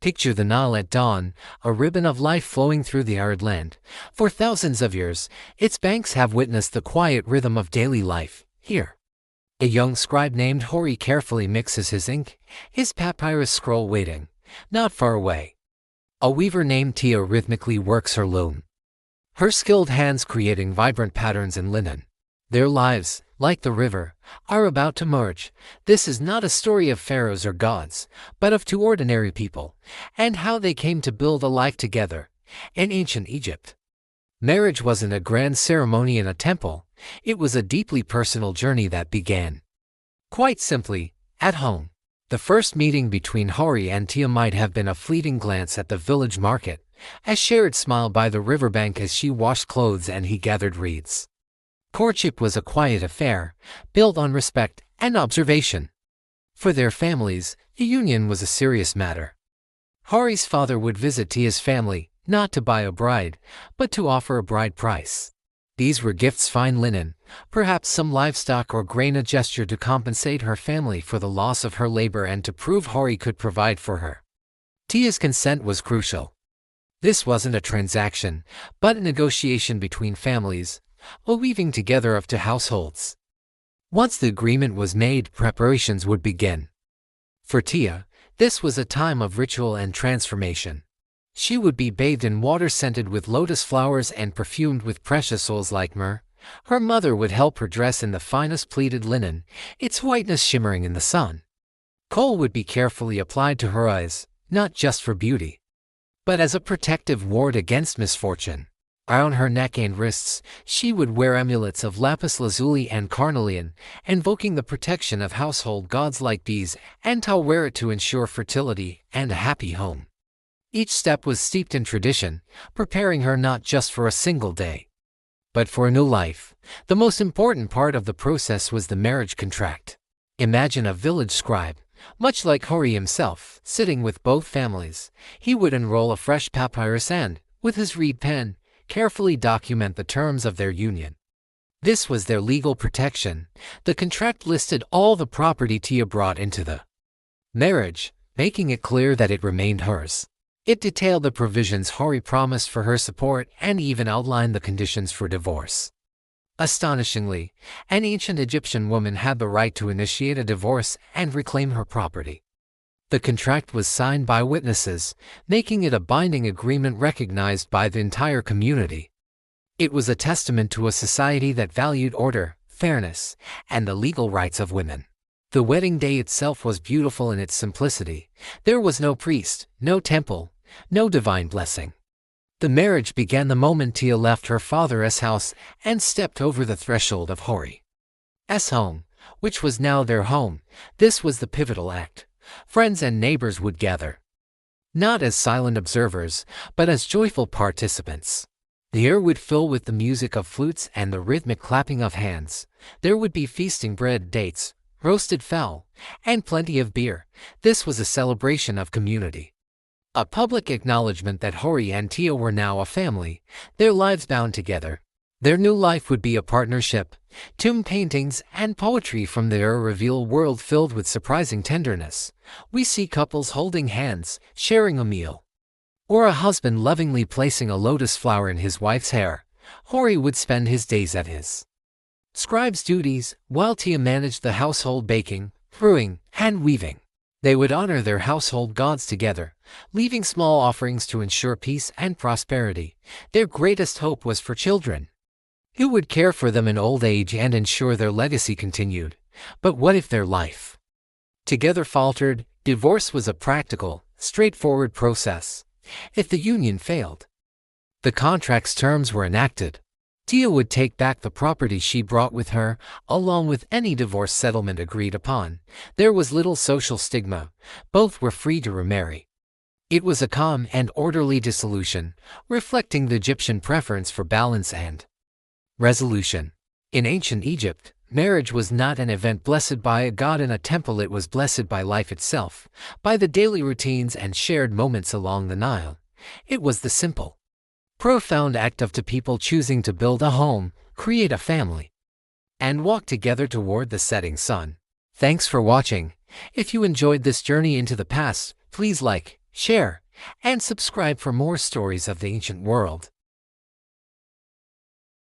Picture the Nile at dawn, a ribbon of life flowing through the arid land. For thousands of years, its banks have witnessed the quiet rhythm of daily life. Here, a young scribe named Hori carefully mixes his ink, his papyrus scroll waiting. Not far away, a weaver named Tia rhythmically works her loom, her skilled hands creating vibrant patterns in linen. Their lives, like the river, are about to merge. This is not a story of pharaohs or gods, but of two ordinary people, and how they came to build a life together. In ancient Egypt, marriage wasn't a grand ceremony in a temple, it was a deeply personal journey that began, quite simply, at home. The first meeting between Hori and Tia might have been a fleeting glance at the village market, a shared smile by the riverbank as she washed clothes and he gathered reeds. Courtship was a quiet affair, built on respect and observation. For their families, the union was a serious matter. Hori's father would visit Tia's family, not to buy a bride, but to offer a bride price. These were gifts: fine linen, perhaps some livestock or grain, a gesture to compensate her family for the loss of her labor and to prove Hori could provide for her. Tia's consent was crucial. This wasn't a transaction, but a negotiation between families, a weaving together of two households. Once the agreement was made, preparations would begin. For Tia, this was a time of ritual and transformation. She would be bathed in water scented with lotus flowers and perfumed with precious oils like myrrh. Her mother would help her dress in the finest pleated linen, its whiteness shimmering in the sun. Kohl would be carefully applied to her eyes, not just for beauty, but as a protective ward against misfortune. Around her neck and wrists, she would wear amulets of lapis lazuli and carnelian, invoking the protection of household gods like bees, and Taweret to ensure fertility and a happy home. Each step was steeped in tradition, preparing her not just for a single day, but for a new life. The most important part of the process was the marriage contract. Imagine a village scribe, much like Hori himself, sitting with both families. He would unroll a fresh papyrus and, with his reed pen, carefully document the terms of their union. This was their legal protection. The contract listed all the property Tia brought into the marriage, making it clear that it remained hers. It detailed the provisions Hori promised for her support and even outlined the conditions for divorce. Astonishingly, an ancient Egyptian woman had the right to initiate a divorce and reclaim her property. The contract was signed by witnesses, making it a binding agreement recognized by the entire community. It was a testament to a society that valued order, fairness, and the legal rights of women. The wedding day itself was beautiful in its simplicity. There was no priest, no temple, no divine blessing. The marriage began the moment Tia left her father's house and stepped over the threshold of Hori's home, which was now their home. This was the pivotal act. Friends and neighbors would gather, not as silent observers, but as joyful participants. The air would fill with the music of flutes and the rhythmic clapping of hands. There would be feasting: bread, dates, roasted fowl, and plenty of beer. This was a celebration of community, a public acknowledgement that Hori and Tia were now a family, their lives bound together. Their new life would be a partnership. Tomb paintings and poetry from the era reveal a world filled with surprising tenderness. We see couples holding hands, sharing a meal, or a husband lovingly placing a lotus flower in his wife's hair. Hori would spend his days at his scribe's duties, while Tia managed the household: baking, brewing, and weaving. They would honor their household gods together, leaving small offerings to ensure peace and prosperity. Their greatest hope was for children, who would care for them in old age and ensure their legacy continued. But what if their life together faltered? Divorce was a practical, straightforward process. If the union failed, the contract's terms were enacted. Tia would take back the property she brought with her, along with any divorce settlement agreed upon. There was little social stigma. Both were free to remarry. It was a calm and orderly dissolution, reflecting the Egyptian preference for balance and resolution. In ancient Egypt, marriage was not an event blessed by a god in a temple. It was blessed by life itself, by the daily routines and shared moments along the Nile. It was the simple, profound act of two people choosing to build a home, create a family, and walk together toward the setting sun. Thanks for watching. If you enjoyed this journey into the past, please like, share, and subscribe for more stories of the ancient world.